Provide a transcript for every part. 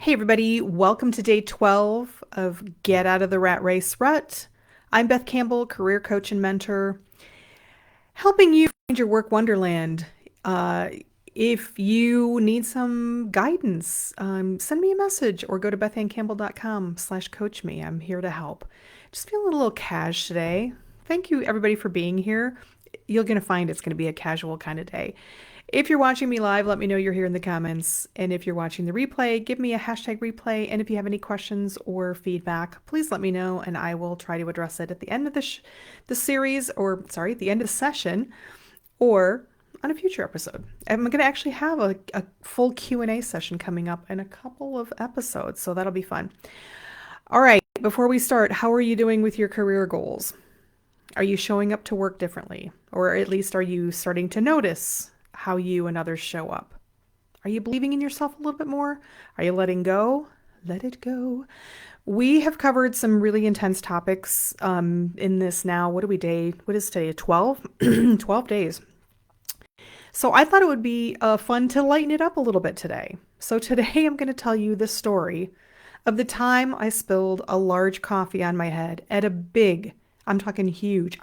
Hey, everybody, welcome to day 12 of Get Out of the Rat Race Rut. I'm Beth Campbell, career coach and mentor, helping you find your work wonderland. Uh, if you need some guidance, send me a message or go to bethannecampbell.com/coach me. I'm here to help. Just feeling a little cash today. Thank you, everybody, for being here. You're going to find it's going to be a casual kind of day. If you're watching me live, let me know you're here in the comments. And if you're watching the replay, give me a hashtag replay. And if you have any questions or feedback, please let me know and I will try to address it at the end of the series, or sorry, at the end of the session, or on a future episode. I'm going to actually have a full Q&A session coming up in a couple of episodes, so that'll be fun. All right, before we start, how are you doing with your career goals? Are you showing up to work differently? Or at least are you starting to notice how you and others show up? Are you believing in yourself a little bit more? Are you letting go? Let it go. We have covered some really intense topics in this now. What is today? 12? 12 days. So I thought it would be fun to lighten it up a little bit today. So today I'm going to tell you the story of the time I spilled a large coffee on my head at a big, I'm talking huge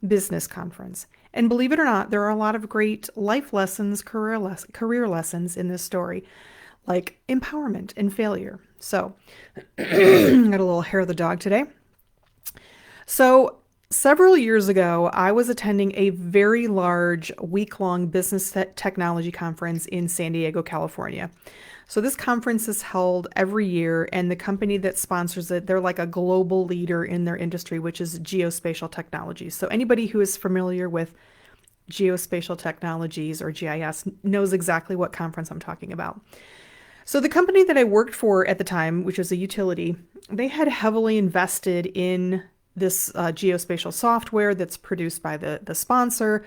business conference. And believe it or not, there are a lot of great life lessons, career lessons in this story, like empowerment and failure. So, got a little hair of the dog today. So, several years ago, I was attending a very large week-long business technology conference in San Diego, California. So this conference is held every year, and the company that sponsors it, they're like a global leader in their industry, which is geospatial technology. So anybody who is familiar with geospatial technologies or GIS knows exactly what conference I'm talking about. So the company that I worked for at the time, which was a utility, they had heavily invested in this geospatial software that's produced by the sponsor.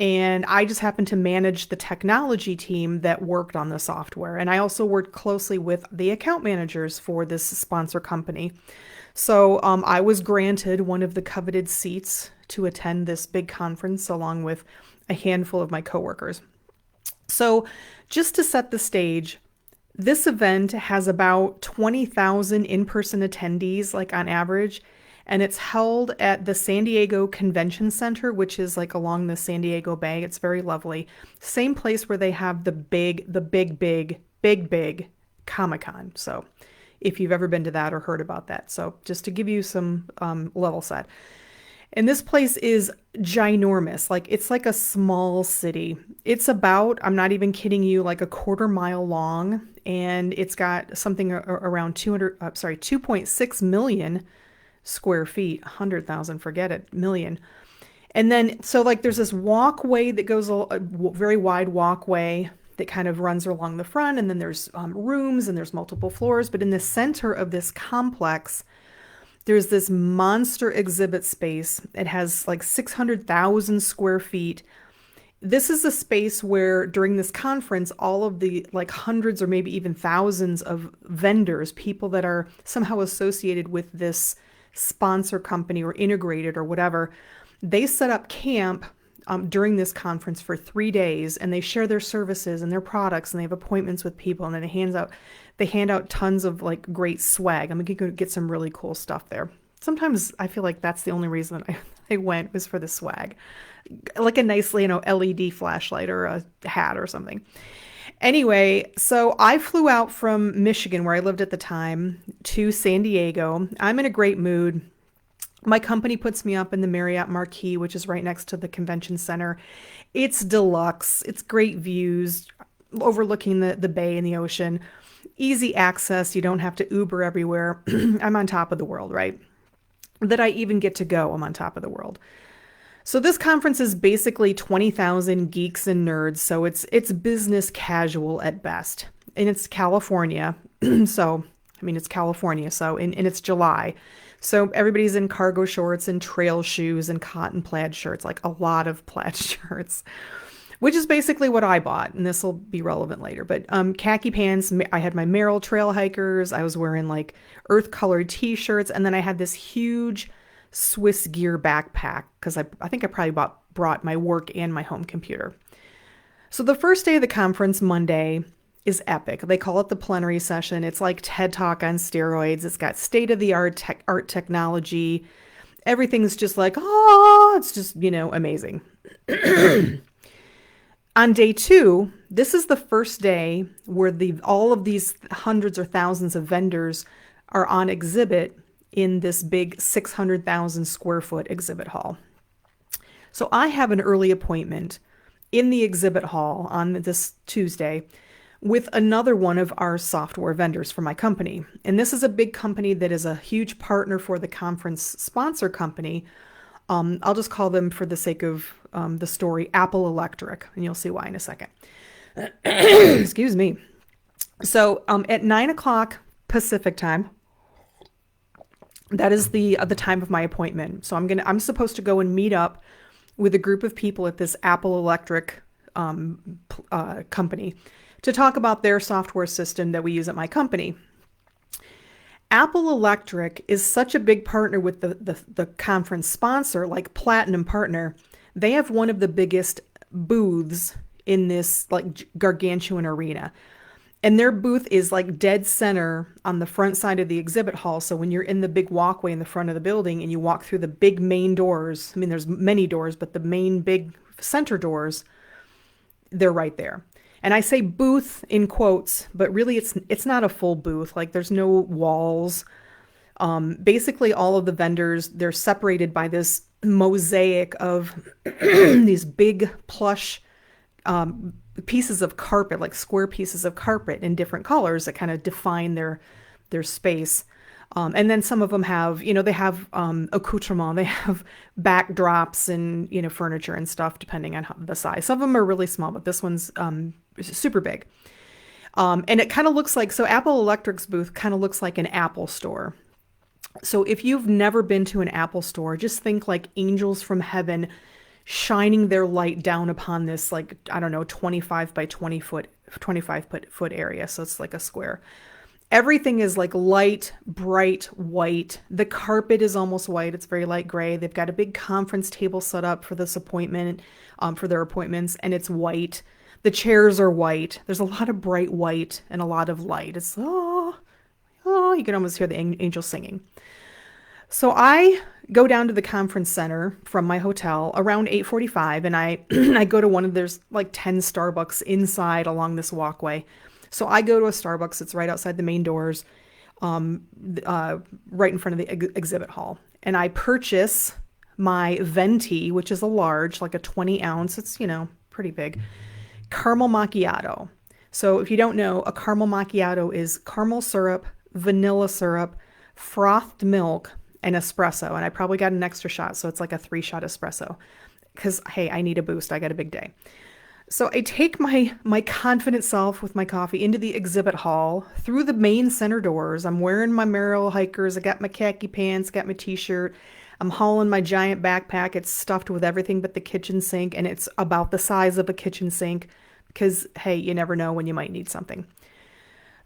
And I just happened to manage the technology team that worked on the software. And I also worked closely with the account managers for this sponsor company. So I was granted one of the coveted seats to attend this big conference along with a handful of my coworkers. So just to set the stage, this event has about 20,000 in-person attendees, like on average. And it's held at the San Diego Convention Center, which is like along the San Diego Bay. It's very lovely. Same place where they have the big Comic-Con. So if you've ever been to that or heard about that. So just to give you some level set. And this place is ginormous. Like it's like a small city. It's about, I'm not even kidding you, like a quarter mile long. And it's got something around 2.6 million square feet, 100,000, forget it, million. And then, so like there's this walkway that goes, a very wide walkway that kind of runs along the front. And then there's rooms and there's multiple floors. But in the center of this complex, there's this monster exhibit space. It has like 600,000 square feet. This is a space where during this conference, all of the like hundreds or maybe even thousands of vendors, people that are somehow associated with this sponsor company or integrated or whatever, they set up camp during this conference for 3 days, and they share their services and their products, and they have appointments with people, and then they hand out tons of like great swag. I'm gonna get some really cool stuff there. Sometimes I feel like that's the only reason I went, was for the swag, like a nice, LED flashlight or a hat or something. Anyway, so I flew out from Michigan, where I lived at the time, to San Diego. I'm in a great mood. My company puts me up in the Marriott Marquis, which is right next to the convention center. It's deluxe. It's great views overlooking the bay and the ocean. Easy access. You don't have to Uber everywhere. I'm on top of the world, right? That I even get to go, I'm on top of the world. So this conference is basically 20,000 geeks and nerds, so it's business casual at best. And it's California, so, it's California, so, and it's July. So everybody's in cargo shorts and trail shoes and cotton plaid shirts, like a lot of plaid shirts, which is basically what I bought, and this will be relevant later. But khaki pants, I had my Merrill trail hikers, I was wearing like earth-colored t-shirts, and then I had this huge Swiss gear backpack because I think I probably brought my work and my home computer. So the first day of the conference, Monday, is epic. They call it the plenary session. It's like TED Talk on steroids. It's got state-of-the-art art technology. Everything's just like, oh, it's just, amazing. On day 2, this is the first day where all of these hundreds or thousands of vendors are on exhibit in this big 600,000 square foot exhibit hall. So I have an early appointment in the exhibit hall on this Tuesday with another one of our software vendors for my company. And this is a big company that is a huge partner for the conference sponsor company. I'll just call them, for the sake of the story, Apple Electric, and you'll see why in a second. Excuse me. So at 9 o'clock Pacific time, that is the time of my appointment. So I'm supposed to go and meet up with a group of people at this Apple Electric company to talk about their software system that we use at my company. Apple Electric is such a big partner with the conference sponsor, like platinum partner. They have one of the biggest booths in this like gargantuan arena. And their booth is like dead center on the front side of the exhibit hall. So when you're in the big walkway in the front of the building and you walk through the big main doors, I mean, there's many doors, but the main big center doors, they're right there. And I say booth in quotes, but really it's not a full booth. Like there's no walls. Basically all of the vendors, they're separated by this mosaic of these big plush pieces of carpet, like square pieces of carpet in different colors that kind of define their space. And then some of them have, they have accoutrement, they have backdrops and, furniture and stuff, depending on the size. Some of them are really small, but this one's super big. And it kind of looks like, so Apple Electric's booth kind of looks like an Apple store. So if you've never been to an Apple store, just think like angels from heaven shining their light down upon this, like, I don't know, 25 by 25 foot area. So it's like a square. Everything is like light, bright white. The carpet is almost white. It's very light gray. They've got a big conference table set up for this appointment, for their appointments, and it's white. The chairs are white. There's a lot of bright white and a lot of light. It's, oh, you can almost hear the angels singing. So I go down to the conference center from my hotel around 8:45, and I I go to there's like 10 Starbucks inside along this walkway. So I go to a Starbucks. It's right outside the main doors, right in front of the exhibit hall. And I purchase my venti, which is a large, like a 20 ounce. It's, pretty big, caramel macchiato. So if you don't know, a caramel macchiato is caramel syrup, vanilla syrup, frothed milk, and espresso. And I probably got an extra shot, so it's like a 3-shot espresso. Because, hey, I need a boost. I got a big day. So I take my confident self with my coffee into the exhibit hall, through the main center doors. I'm wearing my Merrell hikers. I got my khaki pants, got my t-shirt. I'm hauling my giant backpack. It's stuffed with everything but the kitchen sink, and it's about the size of a kitchen sink because, hey, you never know when you might need something.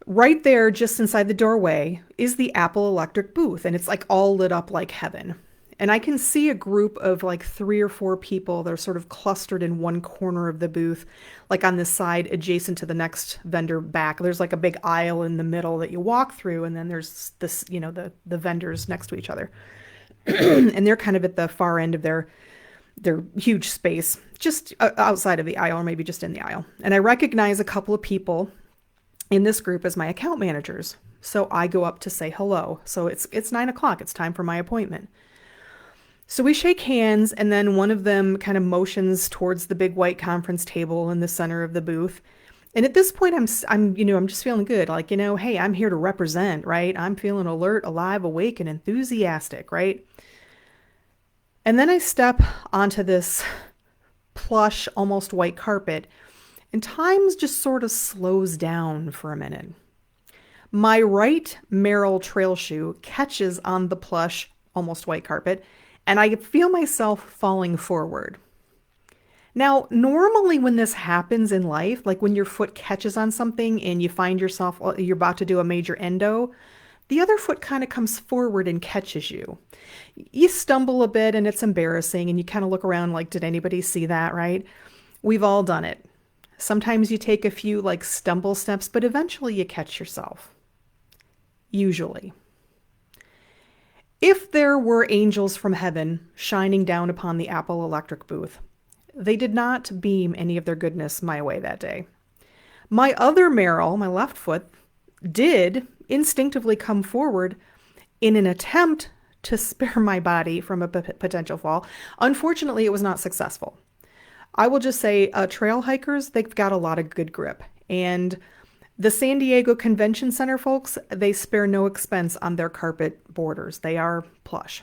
Right there, just inside the doorway, is the Apple Electric booth, and it's like all lit up like heaven. And I can see a group of like 3 or 4 people that are sort of clustered in one corner of the booth, like on this side adjacent to the next vendor back. There's like a big aisle in the middle that you walk through, and then there's this, the vendors next to each other. And they're kind of at the far end of their huge space, just outside of the aisle, or maybe just in the aisle. And I recognize a couple of people in this group as my account managers. So I go up to say hello. So it's 9 o'clock. It's time for my appointment. So we shake hands, and then one of them kind of motions towards the big white conference table in the center of the booth. And at this point, I'm just feeling good. Like, hey, I'm here to represent, right? I'm feeling alert, alive, awake, and enthusiastic, right? And then I step onto this plush, almost white carpet, and time just sort of slows down for a minute. My right Merrell trail shoe catches on the plush, almost white carpet, and I feel myself falling forward. Now, normally when this happens in life, like when your foot catches on something and you find yourself, you're about to do a major endo, the other foot kind of comes forward and catches you. You stumble a bit and it's embarrassing, and you kind of look around like, did anybody see that, right? We've all done it. Sometimes you take a few like stumble steps, but eventually you catch yourself. Usually. If there were angels from heaven shining down upon the Apple Electric booth, they did not beam any of their goodness my way that day. My other Meryl, my left foot, did instinctively come forward in an attempt to spare my body from a potential fall. Unfortunately, it was not successful. I will just say trail hikers, they've got a lot of good grip. And the San Diego Convention Center folks, they spare no expense on their carpet borders. They are plush.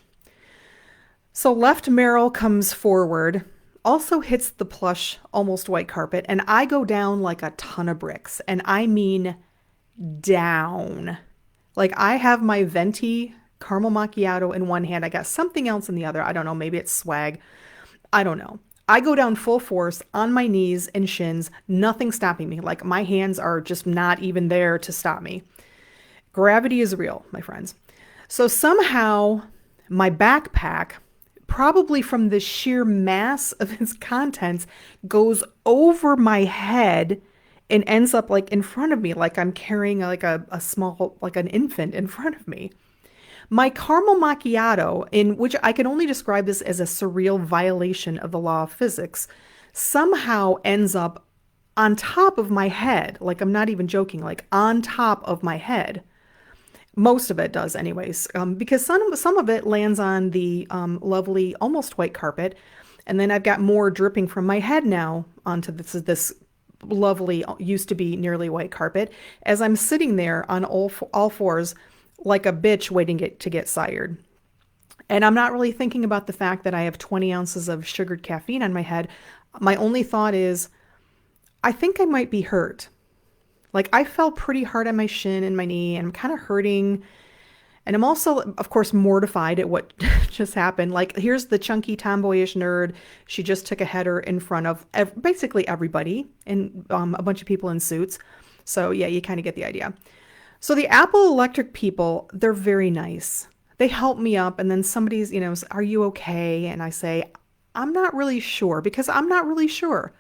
So left Meryl comes forward, also hits the plush, almost white carpet, and I go down like a ton of bricks. And I mean down. Like I have my venti caramel macchiato in one hand. I got something else in the other. I don't know. Maybe it's swag. I don't know. I go down full force on my knees and shins, nothing stopping me. Like my hands are just not even there to stop me. Gravity is real, my friends. So somehow my backpack, probably from the sheer mass of its contents, goes over my head and ends up like in front of me, like I'm carrying like a small, like an infant in front of me. My caramel macchiato, in which I can only describe this as a surreal violation of the law of physics, somehow ends up on top of my head. Like I'm not even joking, like on top of my head. Most of it does anyways, because some of it lands on the lovely, almost white carpet. And then I've got more dripping from my head now onto this lovely, used to be nearly white carpet, as I'm sitting there on all fours, like a bitch waiting to get sired. And I'm not really thinking about the fact that I have 20 ounces of sugared caffeine on my head. My only thought is, I think I might be hurt. Like I fell pretty hard on my shin and my knee, and I'm kind of hurting. And I'm also, of course, mortified at what just happened. Like here's the chunky tomboyish nerd. She just took a header in front of basically everybody and a bunch of people in suits. So yeah, you kind of get the idea. So the Apple Electric people, they're very nice. They help me up, and then somebody's, are you okay? And I say, I'm not really sure, because I'm not really sure.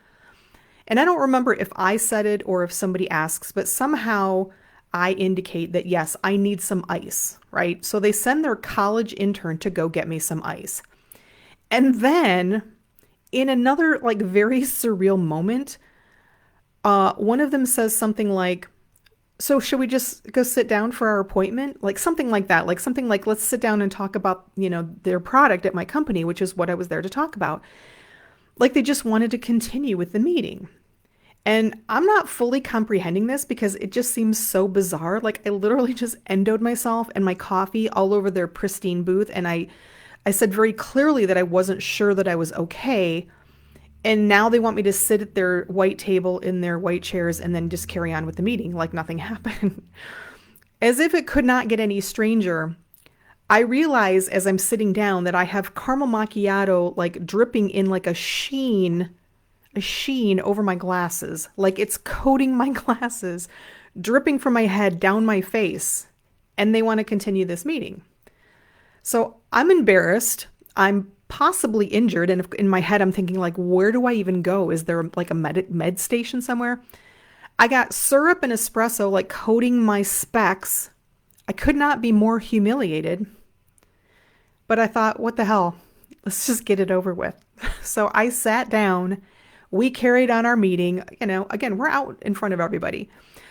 And I don't remember if I said it or if somebody asks, but somehow I indicate that, yes, I need some ice, right? So they send their college intern to go get me some ice. And then in another like very surreal moment, one of them says something like, so should we just go sit down for our appointment? Like something like that, like something like, let's sit down and talk about, their product at my company, which is what I was there to talk about. Like they just wanted to continue with the meeting. And I'm not fully comprehending this because it just seems so bizarre. Like I literally just endoed myself and my coffee all over their pristine booth. And I said very clearly that I wasn't sure that I was okay. And now they want me to sit at their white table in their white chairs and then just carry on with the meeting like nothing happened. As if it could not get any stranger, I realize as I'm sitting down that I have caramel macchiato like dripping in like a sheen over my glasses. Like it's coating my glasses, dripping from my head down my face. And they want to continue this meeting. So I'm embarrassed. I'm possibly injured. And in my head, I'm thinking like, where do I even go? Is there like a med station somewhere? I got syrup and espresso like coating my specs. I could not be more humiliated. But I thought, what the hell? Let's just get it over with. So I sat down. We carried on our meeting. Again, we're out in front of everybody.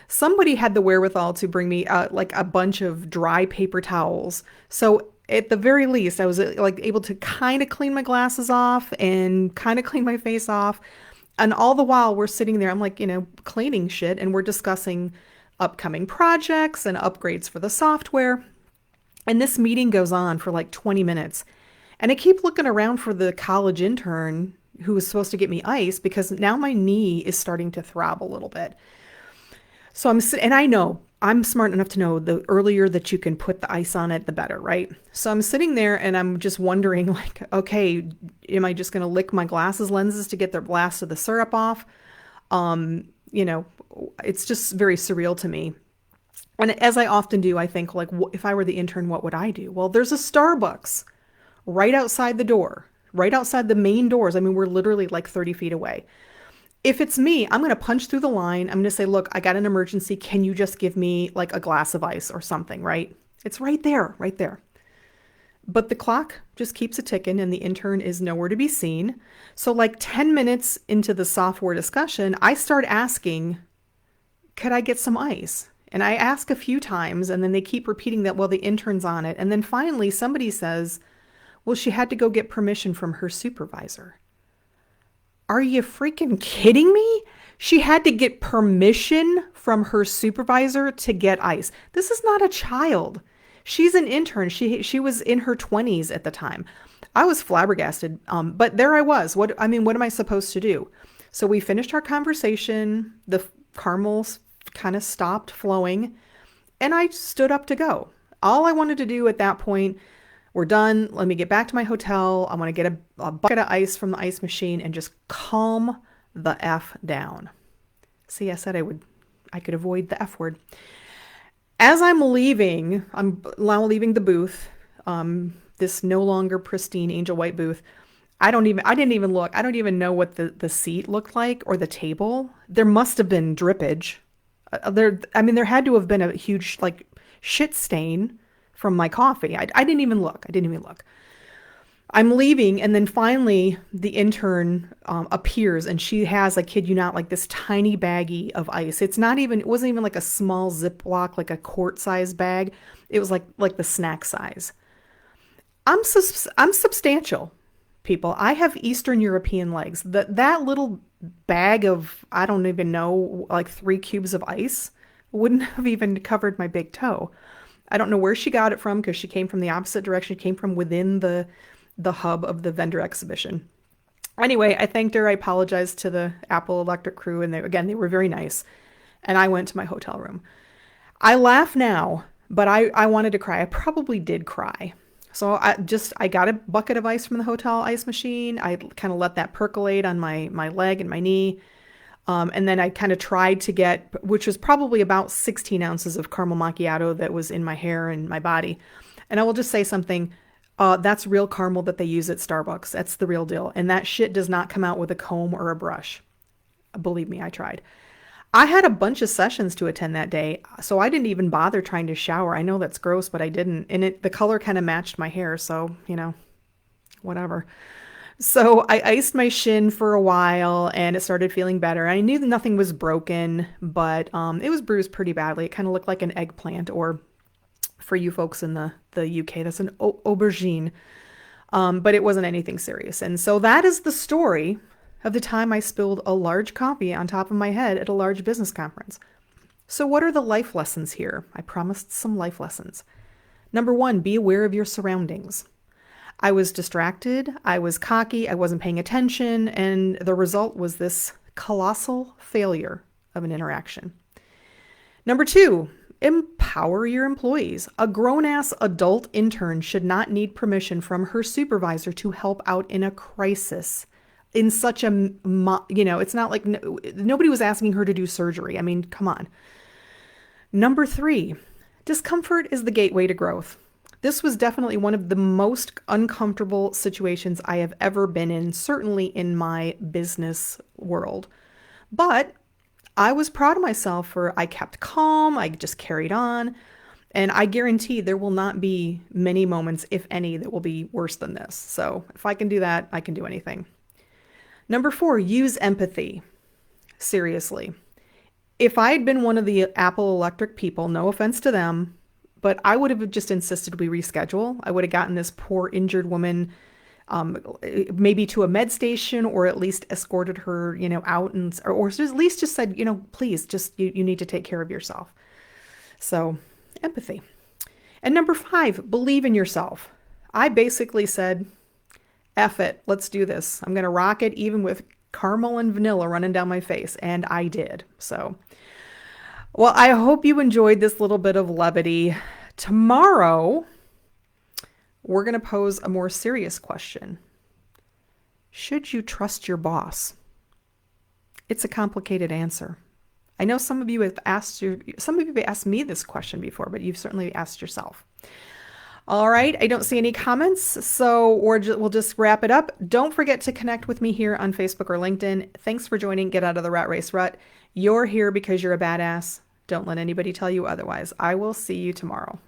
Somebody had the wherewithal to bring me like a bunch of dry paper towels. So at the very least, I was like able to kind of clean my glasses off and kind of clean my face off. And all the while we're sitting there, I'm like, cleaning shit, and we're discussing upcoming projects and upgrades for the software. And this meeting goes on for like 20 minutes. And I keep looking around for the college intern who was supposed to get me ice, because now my knee is starting to throb a little bit. So and I know, I'm smart enough to know the earlier that you can put the ice on it, the better, right? So I'm sitting there and I'm just wondering like, okay, am I just going to lick my glasses lenses to get the blast of the syrup off? It's just very surreal to me. And as I often do, I think like, if I were the intern, what would I do? Well, there's a Starbucks right outside the door, right outside the main doors. I mean, we're literally like 30 feet away. If it's me, I'm going to punch through the line. I'm going to say, look, I got an emergency. Can you just give me like a glass of ice or something, right? It's right there, right there. But the clock just keeps a ticking and the intern is nowhere to be seen. So, like 10 minutes into the software discussion, I start asking, could I get some ice? And I ask a few times, and then they keep repeating that, well, the intern's on it. And then finally, somebody says, well, she had to go get permission from her supervisor. Are you freaking kidding me? She had to get permission from her supervisor to get ice. This is not a child. She's an intern. She was in her 20s at the time. I was flabbergasted. But there I was. What am I supposed to do? So we finished our conversation. The caramels kind of stopped flowing, and I stood up to go. All I wanted to do at that point, we're done. Let me get back to my hotel. I want to get a bucket of ice from the ice machine and just calm the F down. See, I said I could avoid the F word. As I'm now leaving the booth, this no longer pristine angel white booth. I didn't even look. I don't even know what the seat looked like or the table. There must have been drippage. There had to have been a huge like shit stain from my coffee. I didn't even look. I'm leaving, and then finally the intern appears, and she has, I kid you not, like this tiny baggie of ice. It wasn't even like a small Ziploc, like a quart size bag. It was like the snack size. I'm substantial, people. I have Eastern European legs. That little bag of, I don't even know, like 3 cubes of ice wouldn't have even covered my big toe. I don't know where she got it from because she came from the opposite direction. She came from within the hub of the vendor exhibition. Anyway, I thanked her. I apologized to the Apple Electric crew, and they were very nice. And I went to my hotel room. I laugh now, but I wanted to cry. I probably did cry. So I got a bucket of ice from the hotel ice machine. I kind of let that percolate on my leg and my knee. And then I kind of tried to get, which was probably about 16 ounces of caramel macchiato that was in my hair and my body. And I will just say something. That's real caramel that they use at Starbucks. That's the real deal. And that shit does not come out with a comb or a brush. Believe me, I tried. I had a bunch of sessions to attend that day, so I didn't even bother trying to shower. I know that's gross, but I didn't. And the color kind of matched my hair, so, whatever. So I iced my shin for a while, and it started feeling better. I knew that nothing was broken, but it was bruised pretty badly. It kind of looked like an eggplant, or for you folks in the UK, that's an aubergine. But it wasn't anything serious. And so that is the story of the time I spilled a large coffee on top of my head at a large business conference. So what are the life lessons here? I promised some life lessons. Number 1, be aware of your surroundings. I was distracted, I was cocky, I wasn't paying attention, and the result was this colossal failure of an interaction. Number 2, empower your employees. A grown-ass adult intern should not need permission from her supervisor to help out in a crisis. In such a, it's not like nobody was asking her to do surgery. I mean, come on. Number 3, discomfort is the gateway to growth. This was definitely one of the most uncomfortable situations I have ever been in, certainly in my business world. But I was proud of myself I kept calm, I just carried on, and I guarantee there will not be many moments, if any, that will be worse than this. So if I can do that, I can do anything. Number 4, use empathy. Seriously. If I had been one of the Apple Electric people, no offense to them, but I would have just insisted we reschedule. I would have gotten this poor injured woman maybe to a med station, or at least escorted her, out, or at least just said, please, just you need to take care of yourself. So empathy. And number 5, believe in yourself. I basically said, F it, let's do this. I'm going to rock it even with caramel and vanilla running down my face. And I did. So, well, I hope you enjoyed this little bit of levity. Tomorrow, we're going to pose a more serious question. Should you trust your boss? It's a complicated answer. I know some of you have asked me this question before, but you've certainly asked yourself. All right, I don't see any comments, so we'll just wrap it up. Don't forget to connect with me here on Facebook or LinkedIn. Thanks for joining Get Out of the Rat Race Rut. You're here because you're a badass. Don't let anybody tell you otherwise. I will see you tomorrow.